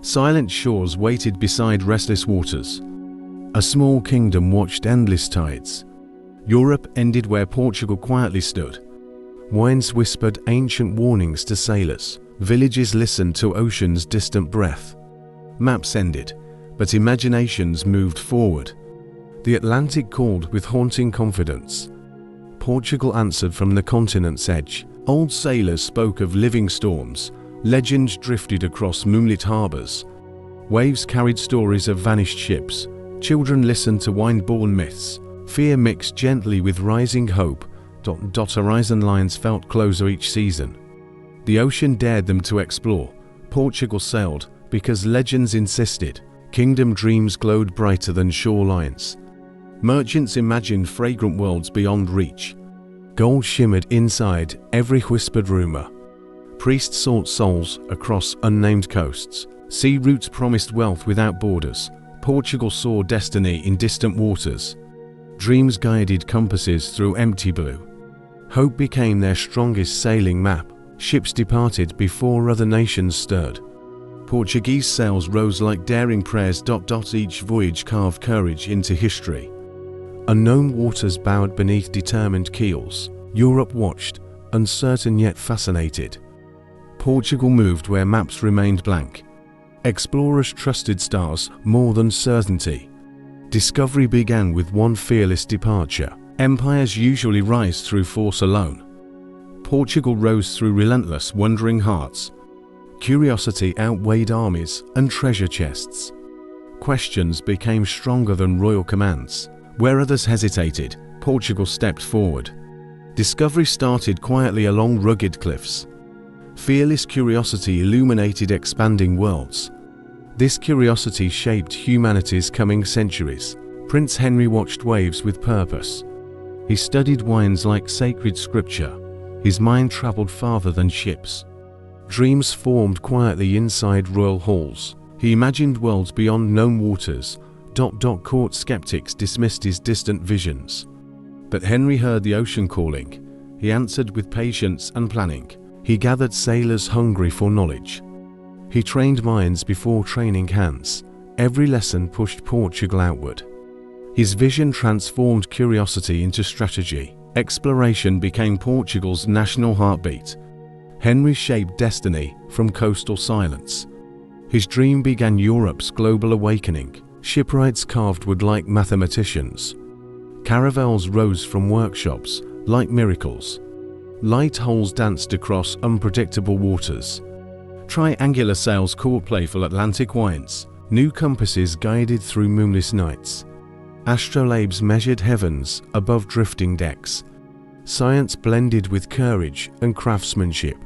Silent shores waited beside restless waters. A small kingdom watched endless tides. Europe ended where Portugal quietly stood. Winds whispered ancient warnings to sailors. Villages listened to ocean's distant breath. Maps ended, but imaginations moved forward. The Atlantic called with haunting confidence. Portugal answered from the continent's edge. Old sailors spoke of living storms. Legends drifted across moonlit harbors. Waves carried stories of vanished ships. Children listened to wind-borne myths. Fear mixed gently with rising hope. Horizon lines felt closer each season. The ocean dared them to explore. Portugal sailed because legends insisted. Kingdom dreams glowed brighter than shorelines. Merchants imagined fragrant worlds beyond reach. Gold shimmered inside every whispered rumor. Priests sought souls across unnamed coasts. Sea routes promised wealth without borders. Portugal saw destiny in distant waters. Dreams guided compasses through empty blue. Hope became their strongest sailing map. Ships departed before other nations stirred. Portuguese sails rose like daring prayers. Each voyage carved courage into history. Unknown waters bowed beneath determined keels. Europe watched, uncertain yet fascinated. Portugal moved where maps remained blank. Explorers trusted stars more than certainty. Discovery began with one fearless departure. Empires usually rise through force alone. Portugal rose through relentless, wondering hearts. Curiosity outweighed armies and treasure chests. Questions became stronger than royal commands. Where others hesitated, Portugal stepped forward. Discovery started quietly along rugged cliffs. Fearless curiosity illuminated expanding worlds. This curiosity shaped humanity's coming centuries. Prince Henry watched waves with purpose. He studied winds like sacred scripture. His mind traveled farther than ships. Dreams formed quietly inside royal halls. He imagined worlds beyond known waters. Court skeptics dismissed his distant visions. But Henry heard the ocean calling. He answered with patience and planning. He gathered sailors hungry for knowledge. He trained minds before training hands. Every lesson pushed Portugal outward. His vision transformed curiosity into strategy. Exploration became Portugal's national heartbeat. Henry shaped destiny from coastal silence. His dream began Europe's global awakening. Shipwrights carved wood like mathematicians. Caravels rose from workshops like miracles. Light holes danced across unpredictable waters. Triangular sails caught playful Atlantic winds. New compasses guided through moonless nights. Astrolabes measured heavens above drifting decks. Science blended with courage and craftsmanship.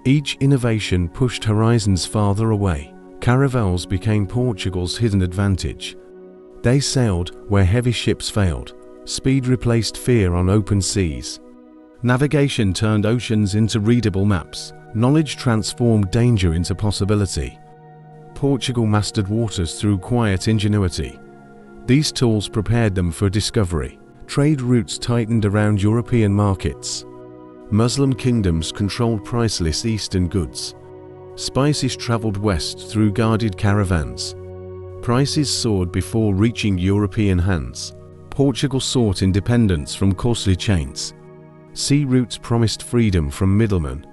Each innovation pushed horizons farther away. Caravels became Portugal's hidden advantage. They sailed where heavy ships failed. Speed replaced fear on open seas. Navigation turned oceans into readable maps. Knowledge transformed danger into possibility. Portugal mastered waters through quiet ingenuity. These tools prepared them for discovery. Trade routes tightened around European markets. Muslim kingdoms controlled priceless Eastern goods. Spices traveled west through guarded caravans. Prices soared before reaching European hands. Portugal sought independence from costly chains. Sea routes promised freedom from middlemen.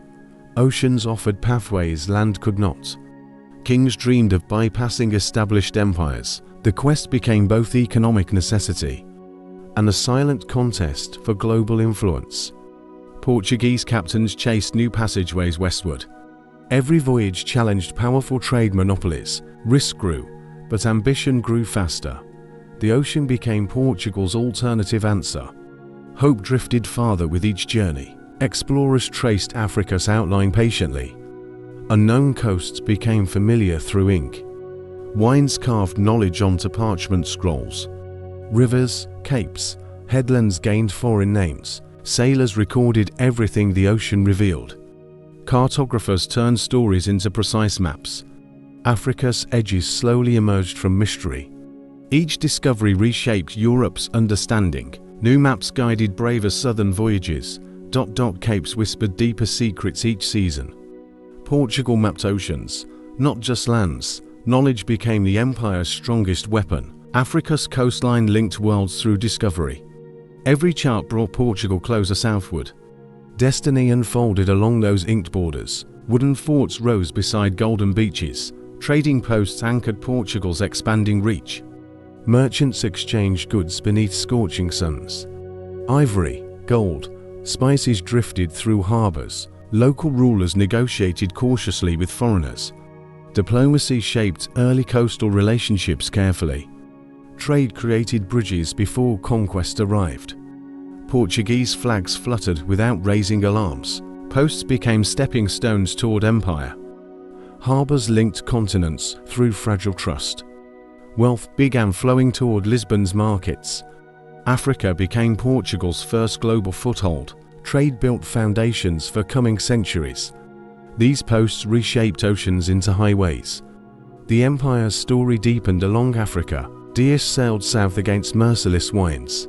Oceans offered pathways land could not. Kings dreamed of bypassing established empires. The quest became both economic necessity and a silent contest for global influence. Portuguese captains chased new passageways westward. Every voyage challenged powerful trade monopolies. Risk grew, but ambition grew faster. The ocean became Portugal's alternative answer. Hope drifted farther with each journey. Explorers traced Africa's outline patiently. Unknown coasts became familiar through ink. Winds carved knowledge onto parchment scrolls. Rivers, capes, headlands gained foreign names. Sailors recorded everything the ocean revealed. Cartographers turned stories into precise maps. Africa's edges slowly emerged from mystery. Each discovery reshaped Europe's understanding. New maps guided braver southern voyages. Capes whispered deeper secrets each season. Portugal mapped oceans, not just lands, Knowledge became the empire's strongest weapon. Africa's coastline linked worlds through discovery. Every chart brought Portugal closer southward. Destiny unfolded along those inked borders. Wooden forts rose beside golden beaches. Trading posts anchored Portugal's expanding reach. Merchants exchanged goods beneath scorching suns. Ivory, gold, spices drifted through harbors. Local rulers negotiated cautiously with foreigners. Diplomacy shaped early coastal relationships carefully. Trade created bridges before conquest arrived. Portuguese flags fluttered without raising alarms. Posts became stepping stones toward empire. Harbors linked continents through fragile trust. Wealth began flowing toward Lisbon's markets. Africa became Portugal's first global foothold. Trade built foundations for coming centuries. These posts reshaped oceans into highways. The empire's story deepened along Africa. Dias sailed south against merciless winds.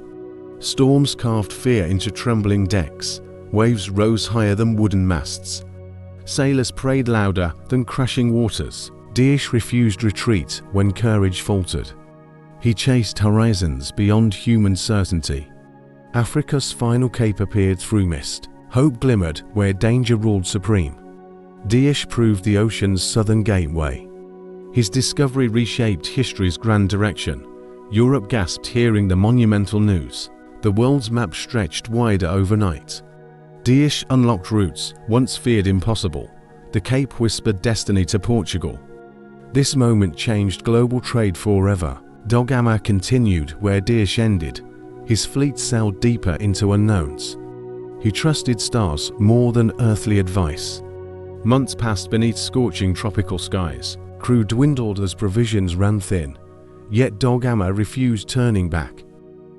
Storms carved fear into trembling decks. Waves rose higher than wooden masts. Sailors prayed louder than crashing waters. Dias refused retreat when courage faltered. He chased horizons beyond human certainty. Africa's final cape appeared through mist. Hope glimmered where danger ruled supreme. Dias proved the ocean's southern gateway. His discovery reshaped history's grand direction. Europe gasped hearing the monumental news. The world's map stretched wider overnight. Dias unlocked routes once feared impossible. The Cape whispered destiny to Portugal. This moment changed global trade forever. Da Gama continued where Dias ended. His fleet sailed deeper into unknowns. He trusted stars more than earthly advice. Months passed beneath scorching tropical skies. Crew dwindled as provisions ran thin. Yet Da Gama refused turning back.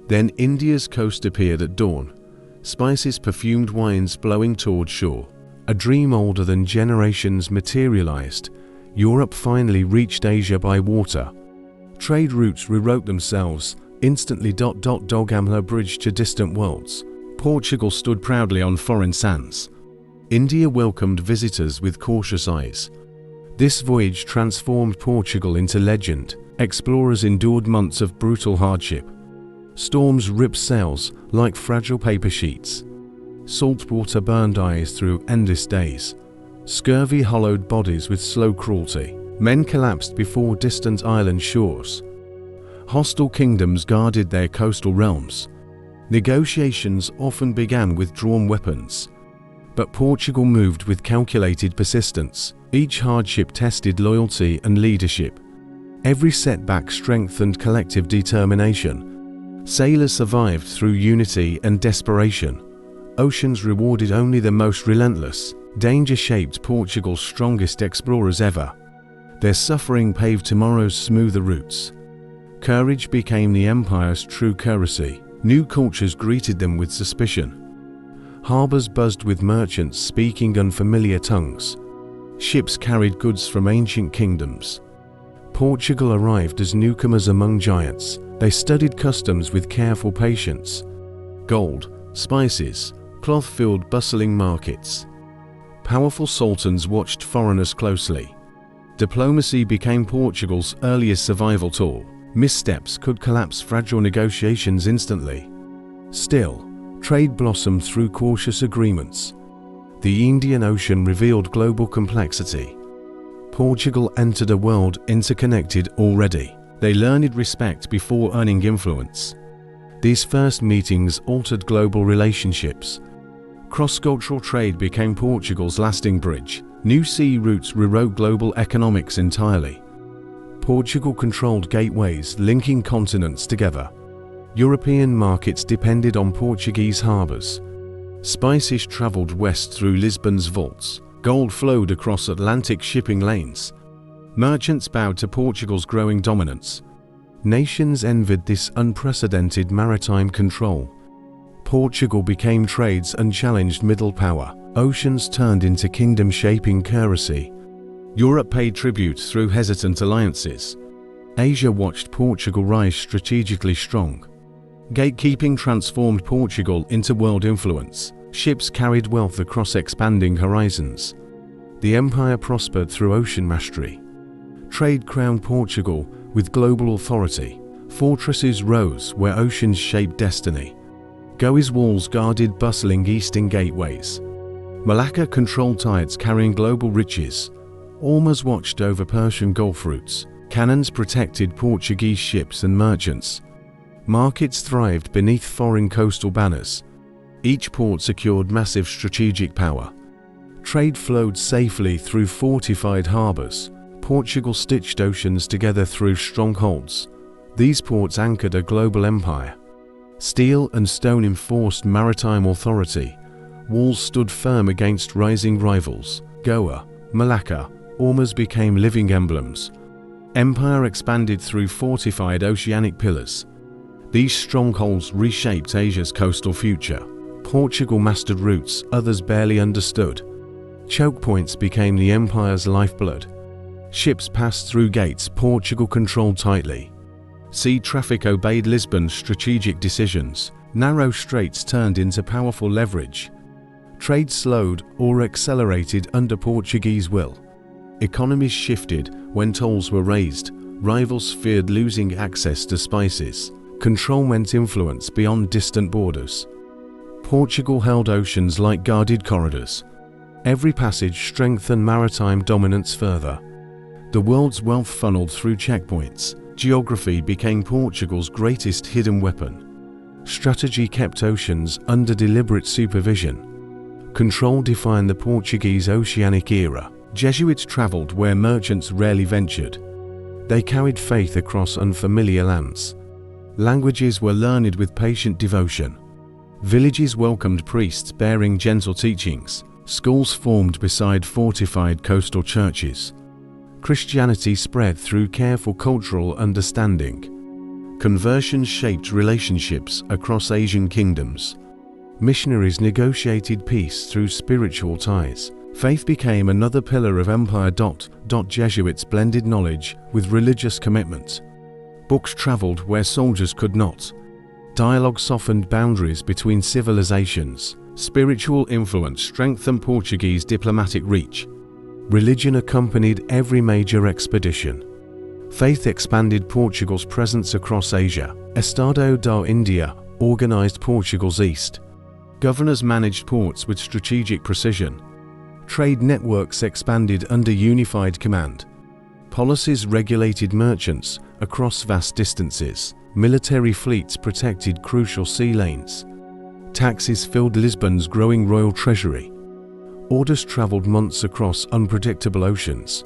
Then India's coast appeared at dawn. Spices perfumed wines blowing toward shore. A dream older than generations materialized. Europe finally reached Asia by water. Trade routes rewrote themselves. Instantly. Da Gama bridged to distant worlds. Portugal stood proudly on foreign sands. India welcomed visitors with cautious eyes. This voyage transformed Portugal into legend. Explorers endured months of brutal hardship. Storms ripped sails like fragile paper sheets. Saltwater burned eyes through endless days. Scurvy hollowed bodies with slow cruelty. Men collapsed before distant island shores. Hostile kingdoms guarded their coastal realms. Negotiations often began with drawn weapons. But Portugal moved with calculated persistence. Each hardship tested loyalty and leadership. Every setback strengthened collective determination. Sailors survived through unity and desperation. Oceans rewarded only the most relentless. Danger shaped Portugal's strongest explorers ever. Their suffering paved tomorrow's smoother routes. Courage became the empire's true currency. New cultures greeted them with suspicion. Harbors buzzed with merchants speaking unfamiliar tongues. Ships carried goods from ancient kingdoms. Portugal arrived as newcomers among giants. They studied customs with careful patience. Gold, spices, cloth filled bustling markets. Powerful sultans watched foreigners closely. Diplomacy became Portugal's earliest survival tool. Missteps could collapse fragile negotiations instantly. Still, trade blossomed through cautious agreements. The Indian Ocean revealed global complexity. Portugal entered a world interconnected already. They learned respect before earning influence. These first meetings altered global relationships. Cross-cultural trade became Portugal's lasting bridge. New sea routes rewrote global economics entirely. Portugal controlled gateways linking continents together. European markets depended on Portuguese harbors. Spices traveled west through Lisbon's vaults. Gold flowed across Atlantic shipping lanes. Merchants bowed to Portugal's growing dominance. Nations envied this unprecedented maritime control. Portugal became trade's unchallenged middle power. Oceans turned into kingdom-shaping currency. Europe paid tribute through hesitant alliances. Asia watched Portugal rise strategically strong. Gatekeeping transformed Portugal into world influence. Ships carried wealth across expanding horizons. The empire prospered through ocean mastery. Trade crowned Portugal with global authority. Fortresses rose where oceans shaped destiny. Goa's walls guarded bustling eastern gateways. Malacca controlled tides carrying global riches. Ormuz watched over Persian Gulf routes. Cannons protected Portuguese ships and merchants. Markets thrived beneath foreign coastal banners. Each port secured massive strategic power. Trade flowed safely through fortified harbors. Portugal stitched oceans together through strongholds. These ports anchored a global empire. Steel and stone enforced maritime authority. Walls stood firm against rising rivals. Goa, Malacca, Ormuz became living emblems. Empire expanded through fortified oceanic pillars. These strongholds reshaped Asia's coastal future. Portugal mastered routes others barely understood. Choke points became the empire's lifeblood. Ships passed through gates Portugal controlled tightly. Sea traffic obeyed Lisbon's strategic decisions. Narrow straits turned into powerful leverage. Trade slowed or accelerated under Portuguese will. Economies shifted when tolls were raised. Rivals feared losing access to spices. Control meant influence beyond distant borders. Portugal held oceans like guarded corridors. Every passage strengthened maritime dominance further. The world's wealth funneled through checkpoints. Geography became Portugal's greatest hidden weapon. Strategy kept oceans under deliberate supervision. Control defined the Portuguese oceanic era. Jesuits traveled where merchants rarely ventured. They carried faith across unfamiliar lands. Languages were learned with patient devotion. Villages welcomed priests bearing gentle teachings. Schools formed beside fortified coastal churches. Christianity spread through careful cultural understanding. Conversions shaped relationships across Asian kingdoms. Missionaries negotiated peace through spiritual ties. Faith became another pillar of empire. Jesuits blended knowledge with religious commitment. Books traveled where soldiers could not. Dialogue softened boundaries between civilizations. Spiritual influence strengthened Portuguese diplomatic reach. Religion accompanied every major expedition. Faith expanded Portugal's presence across Asia. Estado da India organized Portugal's east. Governors managed ports with strategic precision. Trade networks expanded under unified command. Policies regulated merchants across vast distances. Military fleets protected crucial sea lanes. Taxes filled Lisbon's growing royal treasury. Orders traveled months across unpredictable oceans.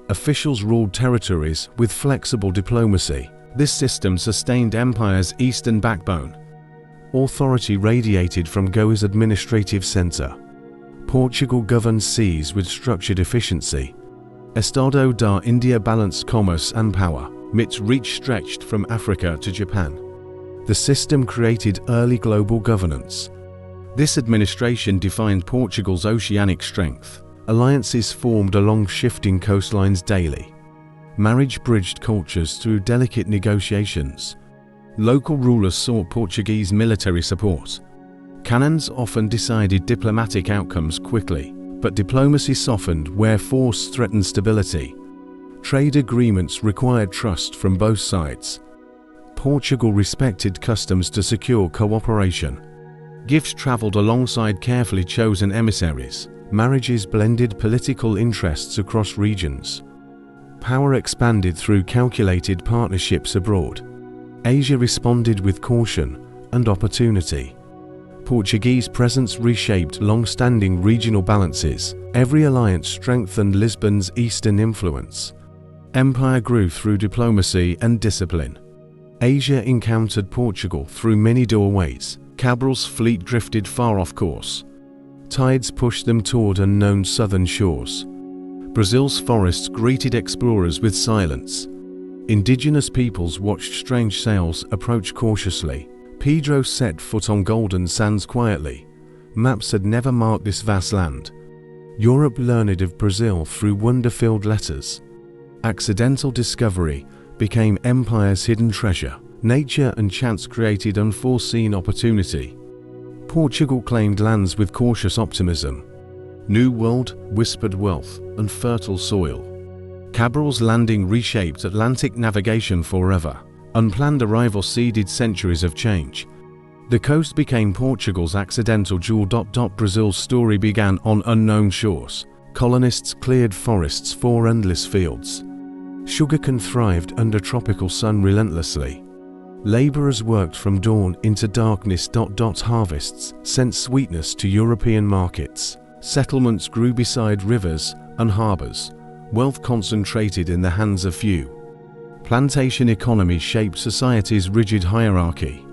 Officials ruled territories with flexible diplomacy. This system sustained empire's eastern backbone. Authority radiated from Goa's administrative center. Portugal governed seas with structured efficiency. Estado da India balanced commerce and power. Its reach stretched from Africa to Japan. The system created early global governance. This administration defined Portugal's oceanic strength. Alliances formed along shifting coastlines daily. Marriage bridged cultures through delicate negotiations. Local rulers sought Portuguese military support. Cannons often decided diplomatic outcomes quickly, but diplomacy softened where force threatened stability. Trade agreements required trust from both sides. Portugal respected customs to secure cooperation. Gifts traveled alongside carefully chosen emissaries. Marriages blended political interests across regions. Power expanded through calculated partnerships abroad. Asia responded with caution and opportunity. Portuguese presence reshaped long-standing regional balances. Every alliance strengthened Lisbon's eastern influence. Empire grew through diplomacy and discipline. Asia encountered Portugal through many doorways. Cabral's fleet drifted far off course. Tides pushed them toward unknown southern shores. Brazil's forests greeted explorers with silence. Indigenous peoples watched strange sails approach cautiously. Pedro set foot on golden sands quietly. Maps had never marked this vast land. Europe learned of Brazil through wonder-filled letters. Accidental discovery became empire's hidden treasure. Nature and chance created unforeseen opportunity. Portugal claimed lands with cautious optimism. New World whispered wealth and fertile soil. Cabral's landing reshaped Atlantic navigation forever. Unplanned arrival seeded centuries of change. The coast became Portugal's accidental jewel. Brazil's story began on unknown shores. Colonists cleared forests for endless fields. Sugarcane thrived under tropical sun relentlessly. Laborers worked from dawn into darkness. Harvests sent sweetness to European markets. Settlements grew beside rivers and harbors. Wealth concentrated in the hands of few. Plantation economy shaped society's rigid hierarchy.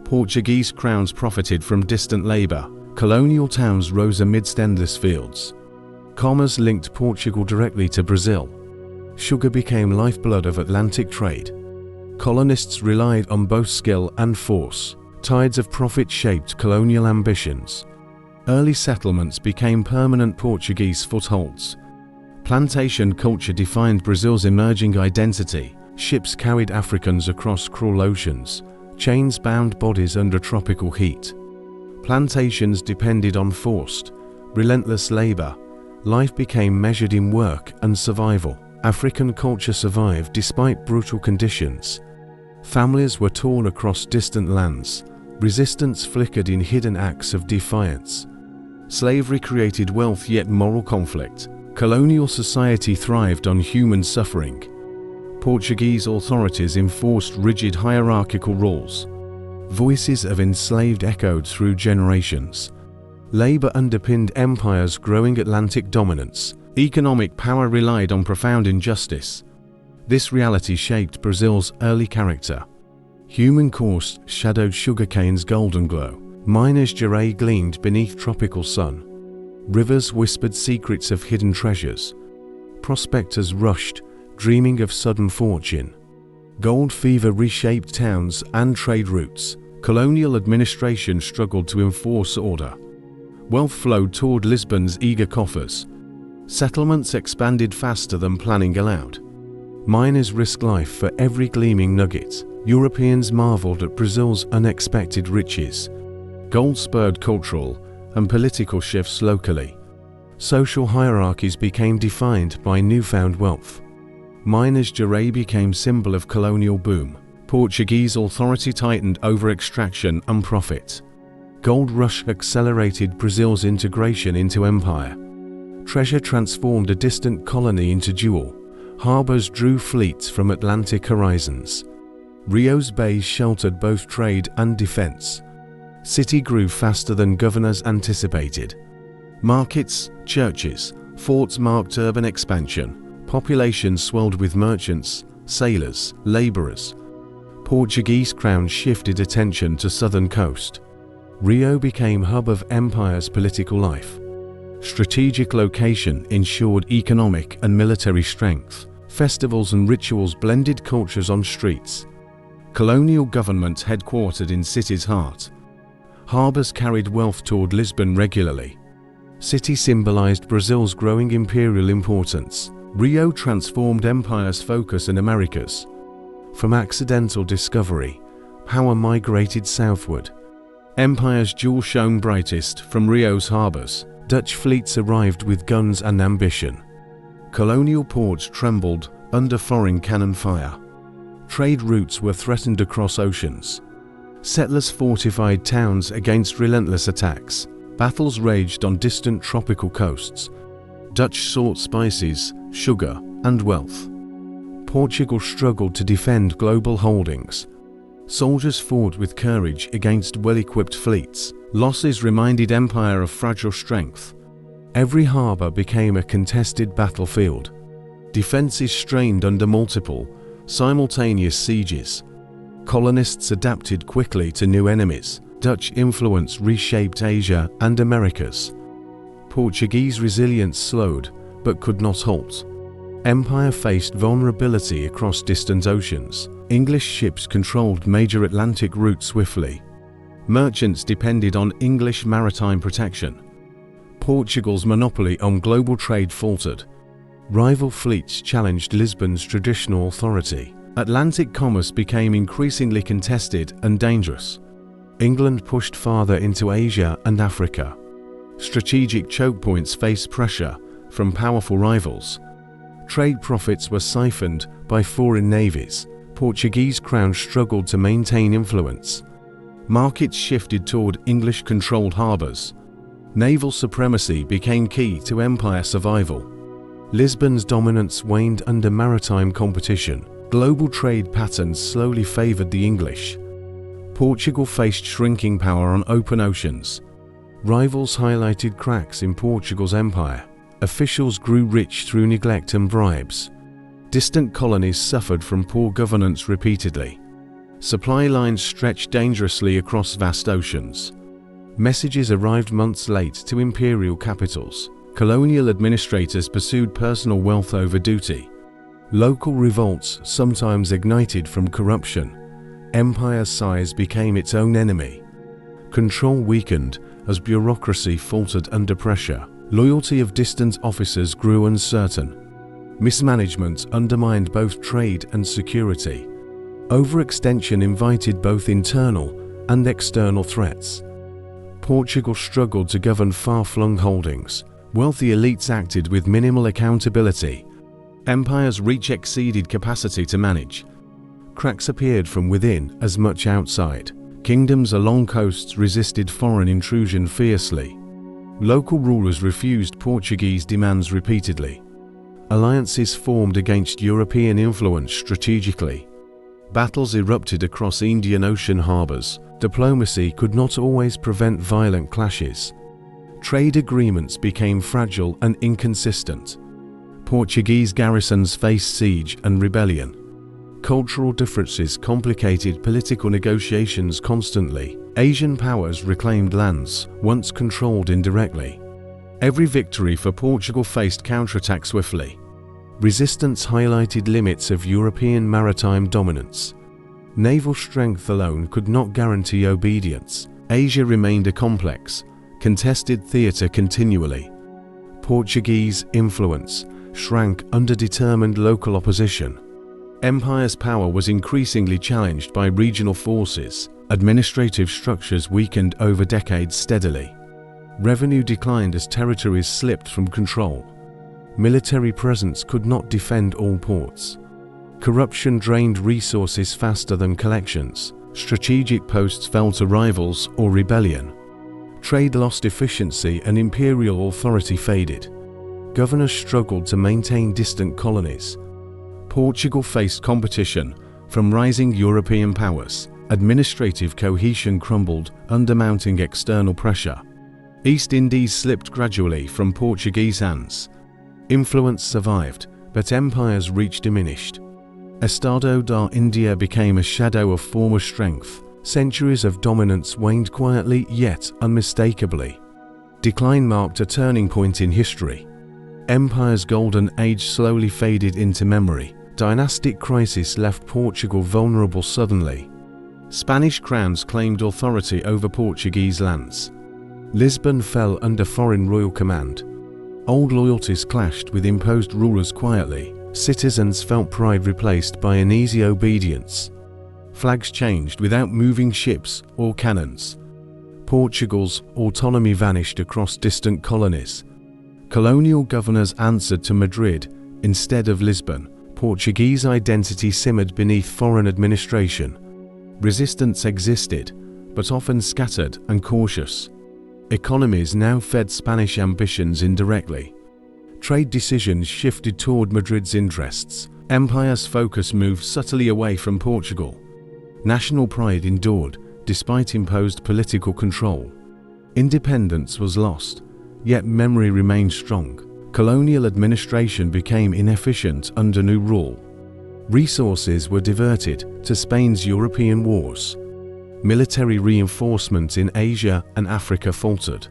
Portuguese crowns profited from distant labor. Colonial towns rose amidst endless fields. Commerce linked Portugal directly to Brazil. Sugar became lifeblood of Atlantic trade. Colonists relied on both skill and force. Tides of profit shaped colonial ambitions. Early settlements became permanent Portuguese footholds. Plantation culture defined Brazil's emerging identity. Ships carried Africans across cruel oceans. Chains bound bodies under tropical heat. Plantations depended on forced, relentless labor. Life became measured in work and survival. African culture survived despite brutal conditions. Families were torn across distant lands. Resistance flickered in hidden acts of defiance. Slavery created wealth yet moral conflict. Colonial society thrived on human suffering. Portuguese authorities enforced rigid hierarchical rules. Voices of enslaved echoed through generations. Labor underpinned empire's growing Atlantic dominance. Economic power relied on profound injustice. This reality shaped Brazil's early character. Human course shadowed sugarcane's golden glow. Minas Gerais gleamed beneath tropical sun. Rivers whispered secrets of hidden treasures. Prospectors rushed, dreaming of sudden fortune. Gold fever reshaped towns and trade routes. Colonial administration struggled to enforce order. Wealth flowed toward Lisbon's eager coffers. Settlements expanded faster than planning allowed. Miners risked life for every gleaming nugget. Europeans marveled at Brazil's unexpected riches. Gold spurred cultural and political shifts locally. Social hierarchies became defined by newfound wealth. Minas Gerais became symbol of colonial boom. Portuguese authority tightened over extraction and profit. Gold rush accelerated Brazil's integration into empire. Treasure transformed a distant colony into jewel. Harbors drew fleets from Atlantic horizons. Rio's bays sheltered both trade and defense. City grew faster than governors anticipated. Markets, churches, forts marked urban expansion. Populations swelled with merchants, sailors, laborers. Portuguese crowns shifted attention to southern coast. Rio became hub of empire's political life. Strategic location ensured economic and military strength. Festivals and rituals blended cultures on streets. Colonial government headquartered in city's heart. Harbors carried wealth toward Lisbon regularly. City symbolized Brazil's growing imperial importance. Rio transformed empire's focus in Americas. From accidental discovery, power migrated southward. Empire's jewel shone brightest from Rio's harbors. Dutch fleets arrived with guns and ambition. Colonial ports trembled under foreign cannon fire. Trade routes were threatened across oceans. Settlers fortified towns against relentless attacks. Battles raged on distant tropical coasts. Dutch sought spices, sugar, and wealth. Portugal struggled to defend global holdings. Soldiers fought with courage against well-equipped fleets. Losses reminded empire of fragile strength. Every harbor became a contested battlefield. Defenses strained under multiple, simultaneous sieges. Colonists adapted quickly to new enemies. Dutch influence reshaped Asia and Americas. Portuguese resilience slowed, but could not halt. Empire faced vulnerability across distant oceans. English ships controlled major Atlantic routes swiftly. Merchants depended on English maritime protection. Portugal's monopoly on global trade faltered. Rival fleets challenged Lisbon's traditional authority. Atlantic commerce became increasingly contested and dangerous. England pushed farther into Asia and Africa. Strategic choke points faced pressure from powerful rivals. Trade profits were siphoned by foreign navies. Portuguese crown struggled to maintain influence. Markets shifted toward English-controlled harbours. Naval supremacy became key to empire survival. Lisbon's dominance waned under maritime competition. Global trade patterns slowly favoured the English. Portugal faced shrinking power on open oceans. Rivals highlighted cracks in Portugal's empire. Officials grew rich through neglect and bribes. Distant colonies suffered from poor governance repeatedly. Supply lines stretched dangerously across vast oceans. Messages arrived months late to imperial capitals. Colonial administrators pursued personal wealth over duty. Local revolts sometimes ignited from corruption. Empire's size became its own enemy. Control weakened as bureaucracy faltered under pressure. Loyalty of distant officers grew uncertain. Mismanagement undermined both trade and security. Overextension invited both internal and external threats. Portugal struggled to govern far-flung holdings. Wealthy elites acted with minimal accountability. Empire's reach exceeded capacity to manage. Cracks appeared from within as much outside. Kingdoms along coasts resisted foreign intrusion fiercely. Local rulers refused Portuguese demands repeatedly. Alliances formed against European influence strategically. Battles erupted across Indian Ocean harbours. Diplomacy could not always prevent violent clashes. Trade agreements became fragile and inconsistent. Portuguese garrisons faced siege and rebellion. Cultural differences complicated political negotiations constantly. Asian powers reclaimed lands once controlled indirectly. Every victory for Portugal faced counterattack swiftly. Resistance highlighted limits of European maritime dominance. Naval strength alone could not guarantee obedience. Asia remained a complex, contested theatre continually. Portuguese influence shrank under determined local opposition. Empire's power was increasingly challenged by regional forces. Administrative structures weakened over decades steadily. Revenue declined as territories slipped from control. Military presence could not defend all ports. Corruption drained resources faster than collections. Strategic posts fell to rivals or rebellion. Trade lost efficiency and imperial authority faded. Governors struggled to maintain distant colonies. Portugal faced competition from rising European powers. Administrative cohesion crumbled under mounting external pressure. East Indies slipped gradually from Portuguese hands. Influence survived, but empire's reach diminished. Estado da India became a shadow of former strength. Centuries of dominance waned quietly yet unmistakably. Decline marked a turning point in history. Empire's golden age slowly faded into memory. Dynastic crisis left Portugal vulnerable suddenly. Spanish crowns claimed authority over Portuguese lands. Lisbon fell under foreign royal command. Old loyalties clashed with imposed rulers quietly. Citizens felt pride replaced by uneasy obedience. Flags changed without moving ships or cannons. Portugal's autonomy vanished across distant colonies. Colonial governors answered to Madrid instead of Lisbon. Portuguese identity simmered beneath foreign administration. Resistance existed, but often scattered and cautious. Economies now fed Spanish ambitions indirectly. Trade decisions shifted toward Madrid's interests. Empire's focus moved subtly away from Portugal. National pride endured, despite imposed political control. Independence was lost, yet memory remained strong. Colonial administration became inefficient under new rule. Resources were diverted to Spain's European wars. Military reinforcement in Asia and Africa faltered.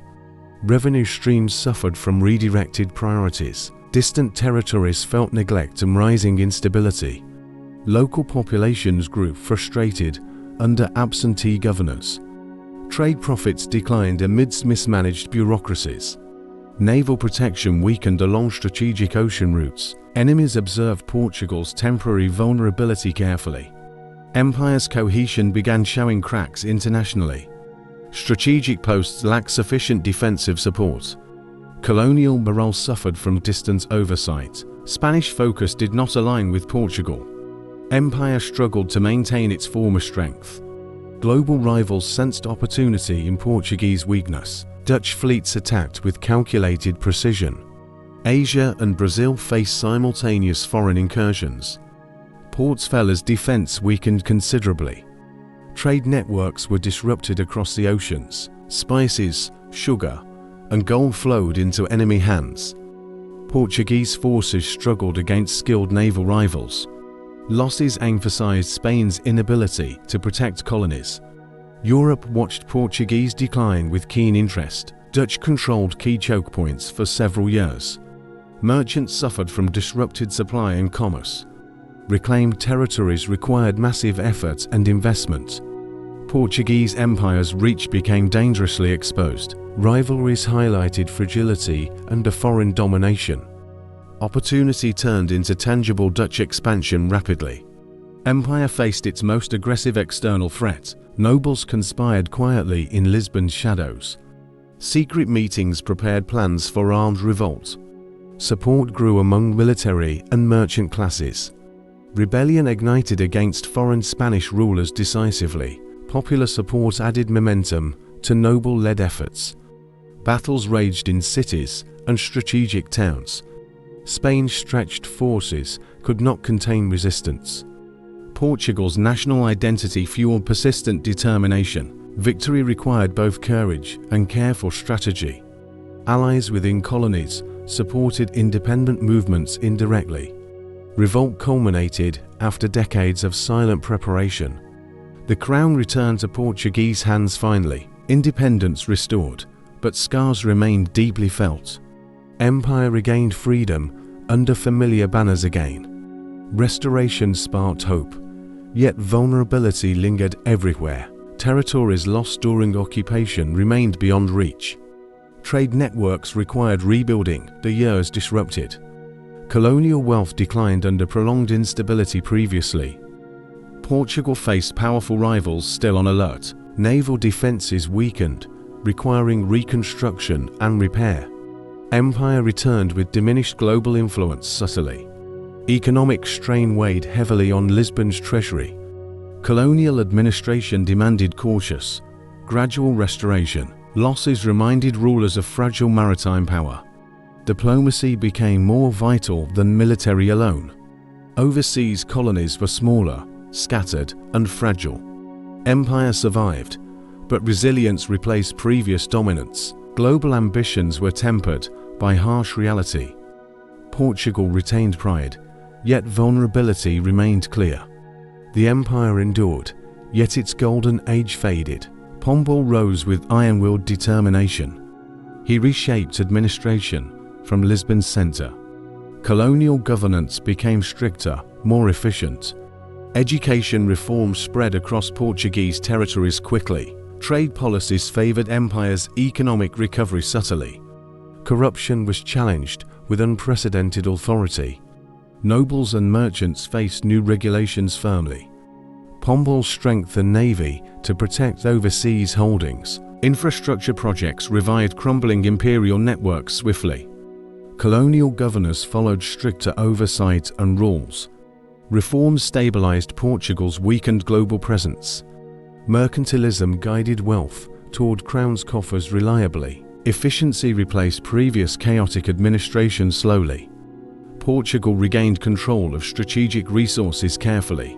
Revenue streams suffered from redirected priorities. Distant territories felt neglect and rising instability. Local populations grew frustrated under absentee governors. Trade profits declined amidst mismanaged bureaucracies. Naval protection weakened along strategic ocean routes. Enemies observed Portugal's temporary vulnerability carefully. Empire's cohesion began showing cracks internationally. Strategic posts lacked sufficient defensive support. Colonial morale suffered from distant oversight. Spanish focus did not align with Portugal. Empire struggled to maintain its former strength. Global rivals sensed opportunity in Portuguese weakness. Dutch fleets attacked with calculated precision. Asia and Brazil faced simultaneous foreign incursions. Ports fell as defense weakened considerably. Trade networks were disrupted across the oceans. Spices, sugar, and gold flowed into enemy hands. Portuguese forces struggled against skilled naval rivals. Losses emphasized Spain's inability to protect colonies. Europe watched Portuguese decline with keen interest. Dutch controlled key choke points for several years. Merchants suffered from disrupted supply and commerce. Reclaimed territories required massive effort and investment. Portuguese Empire's reach became dangerously exposed. Rivalries highlighted fragility under foreign domination. Opportunity turned into tangible Dutch expansion rapidly. Empire faced its most aggressive external threat. Nobles conspired quietly in Lisbon's shadows. Secret meetings prepared plans for armed revolt. Support grew among military and merchant classes. Rebellion ignited against foreign Spanish rulers decisively. Popular support added momentum to noble-led efforts. Battles raged in cities and strategic towns. Spain's stretched forces could not contain resistance. Portugal's national identity fueled persistent determination. Victory required both courage and careful strategy. Allies within colonies supported independent movements indirectly. Revolt culminated after decades of silent preparation. The crown returned to Portuguese hands finally. Independence restored, but scars remained deeply felt. Empire regained freedom under familiar banners again. Restoration sparked hope, yet vulnerability lingered everywhere. Territories lost during occupation remained beyond reach. Trade networks required rebuilding, the years disrupted. Colonial wealth declined under prolonged instability previously. Portugal faced powerful rivals still on alert. Naval defenses weakened, requiring reconstruction and repair. Empire returned with diminished global influence subtly. Economic strain weighed heavily on Lisbon's treasury. Colonial administration demanded cautious, gradual restoration. Losses reminded rulers of fragile maritime power. Diplomacy became more vital than military alone. Overseas colonies were smaller, scattered, and fragile. Empire survived, but resilience replaced previous dominance. Global ambitions were tempered by harsh reality. Portugal retained pride, yet vulnerability remained clear. The empire endured, yet its golden age faded. Pombal rose with iron-willed determination. He reshaped administration from Lisbon's center. Colonial governance became stricter, more efficient. Education reforms spread across Portuguese territories quickly. Trade policies favored empire's economic recovery subtly. Corruption was challenged with unprecedented authority. Nobles and merchants faced new regulations firmly. Pombal strengthened navy to protect overseas holdings. Infrastructure projects revived crumbling imperial networks swiftly. Colonial governors followed stricter oversight and rules. Reforms stabilized Portugal's weakened global presence. Mercantilism guided wealth toward crown's coffers reliably. Efficiency replaced previous chaotic administration slowly. Portugal regained control of strategic resources carefully.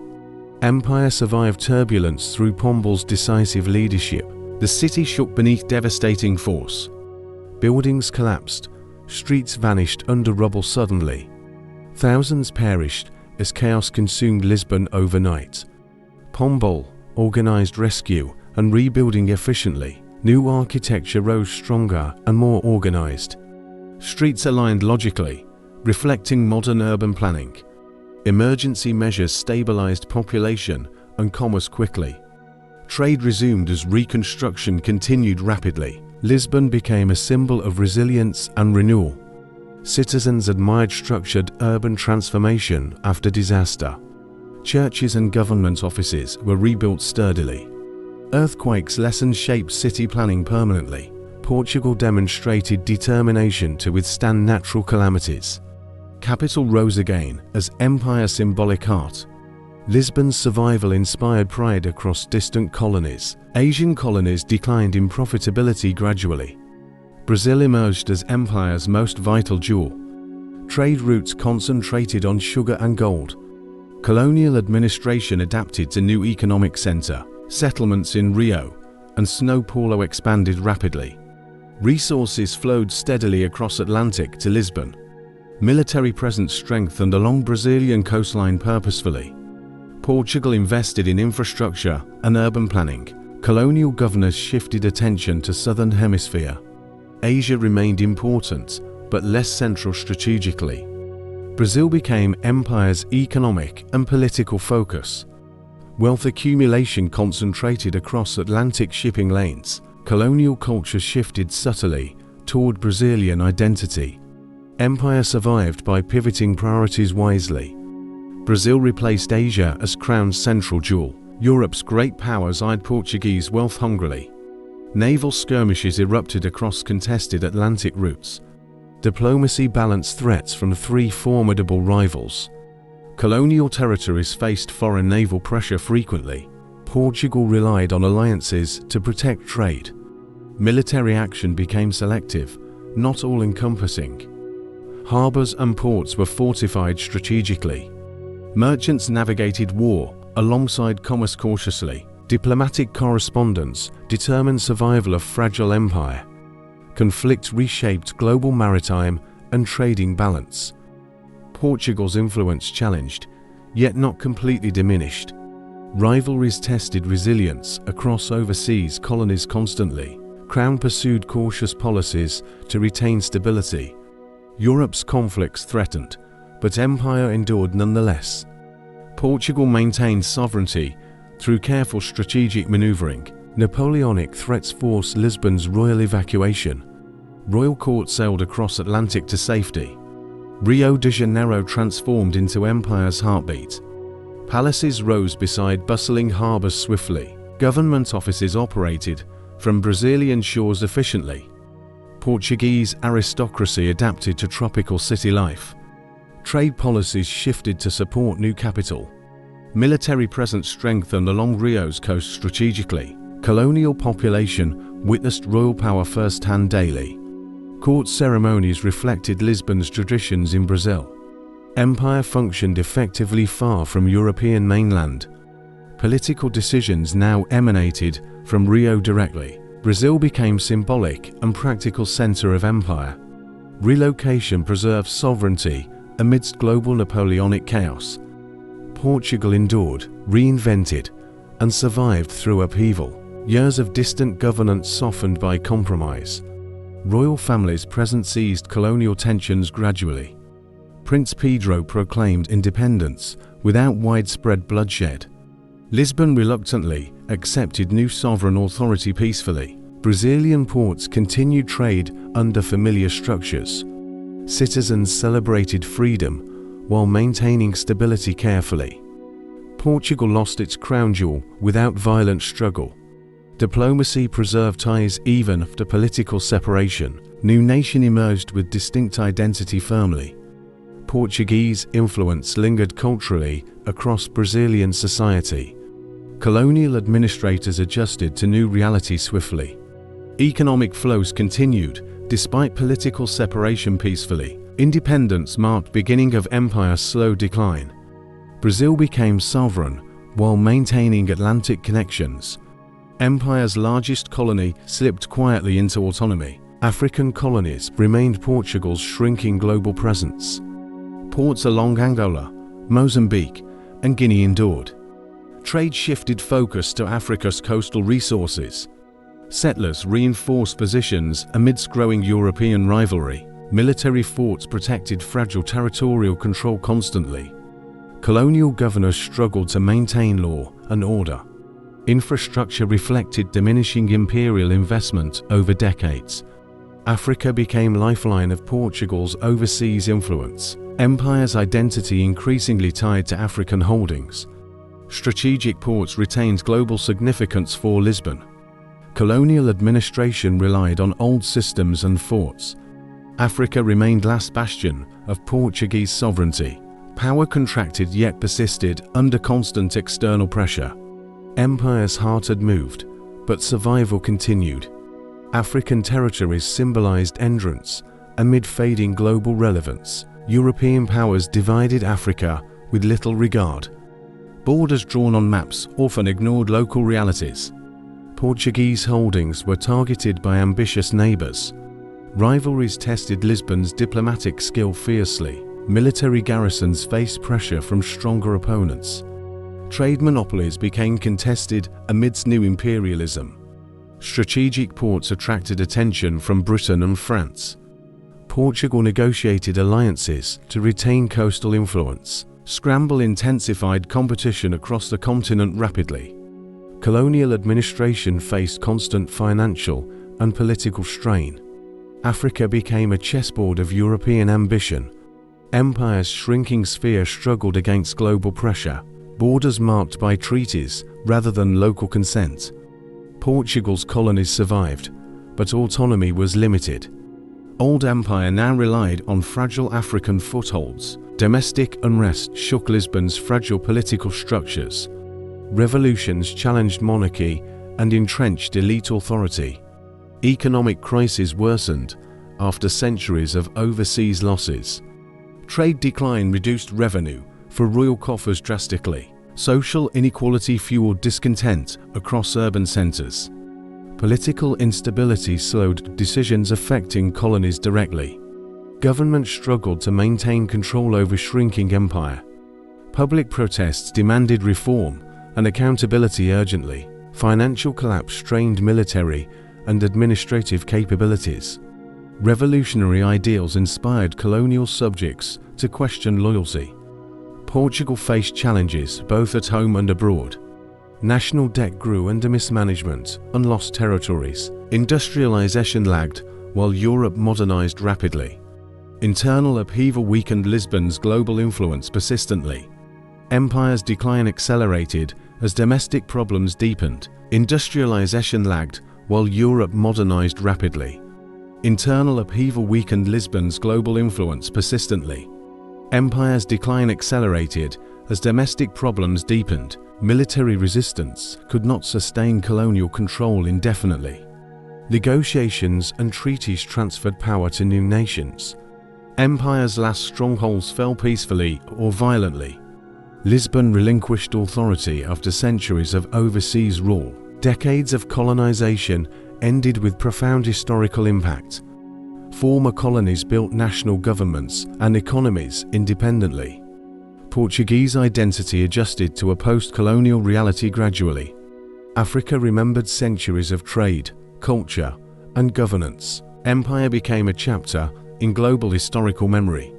Empire survived turbulence through Pombal's decisive leadership. The city shook beneath devastating force. Buildings collapsed, streets vanished under rubble suddenly. Thousands perished as chaos consumed Lisbon overnight. Pombal organized rescue and rebuilding efficiently. New architecture rose stronger and more organized. Streets aligned logically, reflecting modern urban planning. Emergency measures stabilized population and commerce quickly. Trade resumed as reconstruction continued rapidly. Lisbon became a symbol of resilience and renewal. Citizens admired structured urban transformation after disaster. Churches and government offices were rebuilt sturdily. Earthquakes' lessons shaped city planning permanently. Portugal demonstrated determination to withstand natural calamities. Capital rose again as empire symbolic art. Lisbon's survival inspired pride across distant colonies. Asian colonies declined in profitability gradually. Brazil emerged as empire's most vital jewel. Trade routes concentrated on sugar and gold. Colonial administration adapted to new economic center. Settlements in Rio and São Paulo expanded rapidly. Resources flowed steadily across Atlantic to Lisbon. Military presence strengthened along Brazilian coastline purposefully. Portugal invested in infrastructure and urban planning. Colonial governors shifted attention to southern hemisphere. Asia remained important, but less central strategically. Brazil became empire's economic and political focus. Wealth accumulation concentrated across Atlantic shipping lanes. Colonial culture shifted subtly toward Brazilian identity. Empire survived by pivoting priorities wisely. Brazil replaced Asia as crown's central jewel. Europe's great powers eyed Portuguese wealth hungrily. Naval skirmishes erupted across contested Atlantic routes. Diplomacy balanced threats from three formidable rivals. Colonial territories faced foreign naval pressure frequently. Portugal relied on alliances to protect trade. Military action became selective, not all-encompassing. Harbors and ports were fortified strategically. Merchants navigated war alongside commerce cautiously. Diplomatic correspondence determined survival of fragile empire. Conflict reshaped global maritime and trading balance. Portugal's influence challenged, yet not completely diminished. Rivalries tested resilience across overseas colonies constantly. Crown pursued cautious policies to retain stability. Europe's conflicts threatened, but empire endured nonetheless. Portugal maintained sovereignty through careful strategic maneuvering. Napoleonic threats forced Lisbon's royal evacuation. Royal court sailed across Atlantic to safety. Rio de Janeiro transformed into empire's heartbeat. Palaces rose beside bustling harbors swiftly. Government offices operated from Brazilian shores efficiently. Portuguese aristocracy adapted to tropical city life. Trade policies shifted to support new capital. Military presence strengthened along Rio's coast strategically. Colonial population witnessed royal power firsthand daily. Court ceremonies reflected Lisbon's traditions in Brazil. Empire functioned effectively far from European mainland. Political decisions now emanated from Rio directly. Brazil became symbolic and practical center of empire. Relocation preserved sovereignty amidst global Napoleonic chaos. Portugal endured, reinvented, and survived through upheaval. Years of distant governance softened by compromise. Royal families' presence eased colonial tensions gradually. Prince Pedro proclaimed independence without widespread bloodshed. Lisbon reluctantly accepted new sovereign authority peacefully. Brazilian ports continued trade under familiar structures. Citizens celebrated freedom while maintaining stability carefully. Portugal lost its crown jewel without violent struggle. Diplomacy preserved ties even after political separation. New nation emerged with distinct identity firmly. Portuguese influence lingered culturally across Brazilian society. Colonial administrators adjusted to new reality swiftly. Economic flows continued despite political separation peacefully. Independence marked beginning of empire's slow decline. Brazil became sovereign while maintaining Atlantic connections. Empire's largest colony slipped quietly into autonomy. African colonies remained Portugal's shrinking global presence. Ports along Angola, Mozambique, and Guinea endured. Trade shifted focus to Africa's coastal resources. Settlers reinforced positions amidst growing European rivalry. Military forts protected fragile territorial control constantly. Colonial governors struggled to maintain law and order. Infrastructure reflected diminishing imperial investment over decades. Africa became lifeline of Portugal's overseas influence. Empire's identity increasingly tied to African holdings. Strategic ports retained global significance for Lisbon. Colonial administration relied on old systems and forts. Africa remained last bastion of Portuguese sovereignty. Power contracted yet persisted under constant external pressure. Empire's heart had moved, but survival continued. African territories symbolized endurance amid fading global relevance. European powers divided Africa with little regard. Borders drawn on maps often ignored local realities. Portuguese holdings were targeted by ambitious neighbors. Rivalries tested Lisbon's diplomatic skill fiercely. Military garrisons faced pressure from stronger opponents. Trade monopolies became contested amidst new imperialism. Strategic ports attracted attention from Britain and France. Portugal negotiated alliances to retain coastal influence. Scramble intensified competition across the continent rapidly. Colonial administration faced constant financial and political strain. Africa became a chessboard of European ambition. Empire's shrinking sphere struggled against global pressure. Borders marked by treaties rather than local consent. Portugal's colonies survived, but autonomy was limited. Old Empire now relied on fragile African footholds. Domestic unrest shook Lisbon's fragile political structures. Revolutions challenged monarchy and entrenched elite authority. Economic crises worsened after centuries of overseas losses. Trade decline reduced revenue for royal coffers drastically. Social inequality fueled discontent across urban centers. Political instability slowed decisions affecting colonies directly. Governments struggled to maintain control over shrinking empire. Public protests demanded reform and accountability urgently. Financial collapse strained military and administrative capabilities. Revolutionary ideals inspired colonial subjects to question loyalty. Portugal faced challenges both at home and abroad. National debt grew under mismanagement and lost territories. Industrialization lagged while Europe modernized rapidly. Internal upheaval weakened Lisbon's global influence persistently. Empire's decline accelerated as domestic problems deepened. Industrialization lagged while Europe modernized rapidly. Internal upheaval weakened Lisbon's global influence persistently. Empire's decline accelerated as domestic problems deepened. Military resistance could not sustain colonial control indefinitely. Negotiations and treaties transferred power to new nations. Empire's last strongholds fell peacefully or violently. Lisbon relinquished authority after centuries of overseas rule. Decades of colonization ended with profound historical impact. Former colonies built national governments and economies independently. Portuguese identity adjusted to a post-colonial reality gradually. Africa remembered centuries of trade, culture, and governance. Empire became a chapter in global historical memory.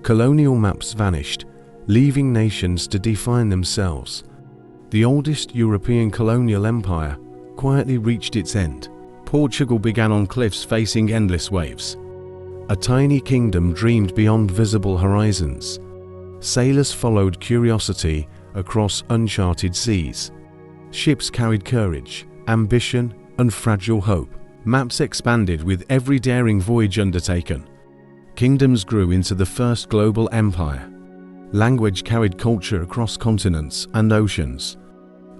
Colonial maps vanished, leaving nations to define themselves. The oldest European colonial empire quietly reached its end. Portugal began on cliffs facing endless waves. A tiny kingdom dreamed beyond visible horizons. Sailors followed curiosity across uncharted seas. Ships carried courage, ambition, and fragile hope. Maps expanded with every daring voyage undertaken. Kingdoms grew into the first global empire. Language carried culture across continents and oceans.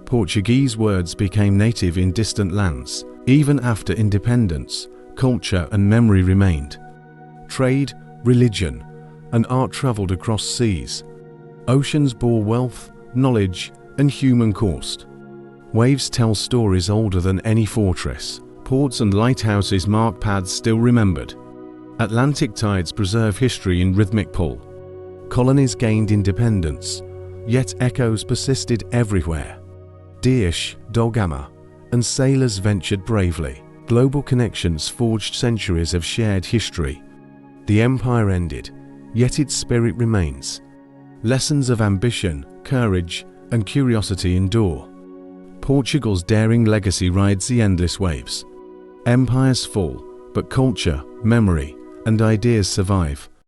Portuguese words became native in distant lands. Even after independence, culture and memory remained. Trade, religion, and art traveled across seas. Oceans bore wealth, knowledge, and human cost. Waves tell stories older than any fortress. Ports and lighthouses mark paths still remembered. Atlantic tides preserve history in rhythmic pull. Colonies gained independence, yet echoes persisted everywhere. Dias, Dogama, and sailors ventured bravely. Global connections forged centuries of shared history. The empire ended, yet its spirit remains. Lessons of ambition, courage, and curiosity endure. Portugal's daring legacy rides the endless waves. Empires fall, but culture, memory, and ideas survive.